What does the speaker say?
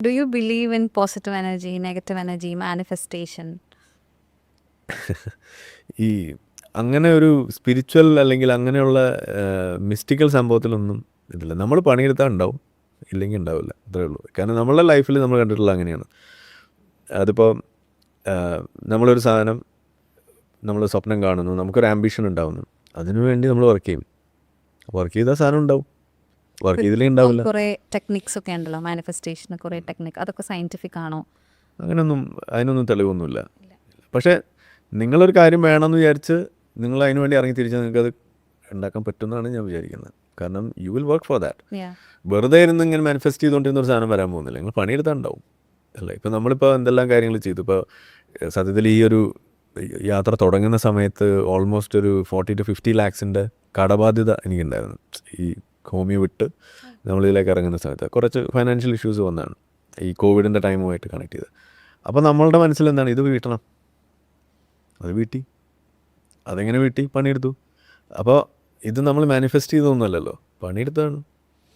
Do you believe in positive energy, negative energy, manifestation? ഈ അങ്ങനെ ഒരു സ്പിരിച്വൽ അല്ലെങ്കിൽ അങ്ങനെയുള്ള മിസ്റ്റിക്കൽ സംഭവത്തിലൊന്നും ഇതില്ല. നമ്മൾ പണിയെടുത്താൽ ഉണ്ടാവും, ഇല്ലെങ്കിൽ ഉണ്ടാവില്ല, അത്രേ ഉള്ളൂ. കാരണം നമ്മളുടെ ലൈഫിൽ നമ്മൾ കണ്ടിട്ടുള്ള അങ്ങനെയാണ്. അതിപ്പോൾ നമ്മളൊരു സാധനം നമ്മൾ സ്വപ്നം കാണുന്നു, നമുക്കൊരു ആംബിഷൻ ഉണ്ടാവുന്നു, അതിനു വേണ്ടി നമ്മൾ വർക്ക് ചെയ്യും. വർക്ക് ചെയ്താൽ സാധനം ഉണ്ടാവും, വർക്ക് ചെയ്തില്ലെങ്കിൽ ഉണ്ടാവില്ല. കുറേ ടെക്നിക്സ് ഒക്കെ ഉണ്ടല്ലോ മാനിഫെസ്റ്റേഷന്, കുറേ ടെക്നിക്ക്, അതൊക്കെ സയന്റിഫിക് ആണോ? അതിനൊന്നും തെളിവൊന്നുമില്ല. പക്ഷേ നിങ്ങളൊരു കാര്യം വേണമെന്ന് വിചാരിച്ച് നിങ്ങൾ അതിന് വേണ്ടി ഇറങ്ങി തിരിച്ചാൽ നിങ്ങൾക്കത് ഉണ്ടാക്കാൻ പറ്റുമെന്നാണ് ഞാൻ വിചാരിക്കുന്നത്. കാരണം you will work for that. Yeah. വെറുതെ ഇരുന്ന് ഇങ്ങനെ മാനിഫെസ്റ്റ് ചെയ്തുകൊണ്ടിരുന്ന ഒരു സാധനം വരാൻ പോകുന്നില്ല. നിങ്ങൾ പണിയെടുത്താൽ ഉണ്ടാവും അല്ലേ. ഇപ്പം നമ്മളിപ്പോൾ എന്തെല്ലാം കാര്യങ്ങൾ ചെയ്തു. ഇപ്പോൾ സത്യത്തിൽ ഈ ഒരു യാത്ര തുടങ്ങുന്ന സമയത്ത് ഓൾമോസ്റ്റ് ഒരു 40 to 50 lakhs കടബാധ്യത എനിക്കുണ്ടായിരുന്നു. ഈ ഹോമിയോ വിട്ട് നമ്മളിതിലേക്ക് ഇറങ്ങുന്ന സമയത്ത് കുറച്ച് ഫൈനാൻഷ്യൽ ഇഷ്യൂസ് വന്നതാണ്, ഈ കോവിഡിൻ്റെ ടൈമുമായിട്ട് കണക്ട് ചെയ്ത്. അപ്പോൾ നമ്മളുടെ മനസ്സിൽ എന്താണ്, ഇത് വീട്ടണം. അത് വീട്ടി. അതെങ്ങനെ വീട്ടി? പണിയെടുത്തു. അപ്പോൾ ഇത് നമ്മൾ മാനിഫെസ്റ്റ് ചെയ്തൊന്നുമല്ലല്ലോ, പണിയെടുത്താണ്.